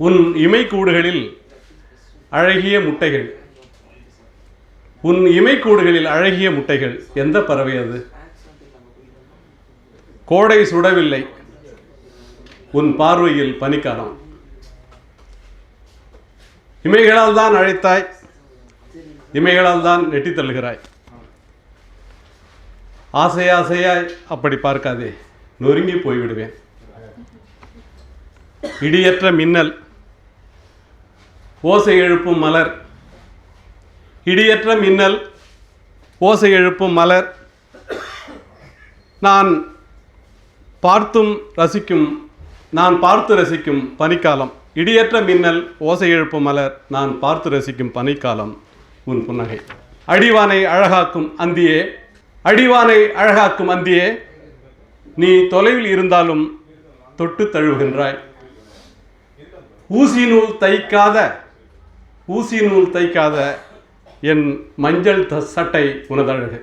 உன் இமைக்கூடுகளில் அழகிய முட்டைகள். உன் இமைக்கூடுகளில் அழகிய முட்டைகள். எந்த பறவை அது? கோடை சுடவில்லை, உன் பார்வையில் பனிக்காலம். இமைகளால் தான் அழைத்தாய், இமைகளால் தான் நெட்டி தள்ளுகிறாய். ஆசையாசையாய் அப்படி பார்க்காதே, நொறுங்கி போய்விடுவேன். இடியற்ற மின்னல், ஓசை எழுப்பும் மலர். இடியற்ற மின்னல், ஓசை எழுப்பும் மலர். நான் பார்த்து ரசிக்கும் பனிக்காலம். இடியற்ற மின்னல், ஓசை எழுப்பும் மலர். நான் பார்த்து ரசிக்கும் பனிக்காலம் உன் புன்னகை. அடிவானை அழகாக்கும் அந்தியே, அடிவானை அழகாக்கும் அந்தியே, நீ தொலைவில் இருந்தாலும் தொட்டு தழுவுகின்றாய். ஊசி நூல் தைக்காத என் மஞ்சள் சட்டை உனதழகு.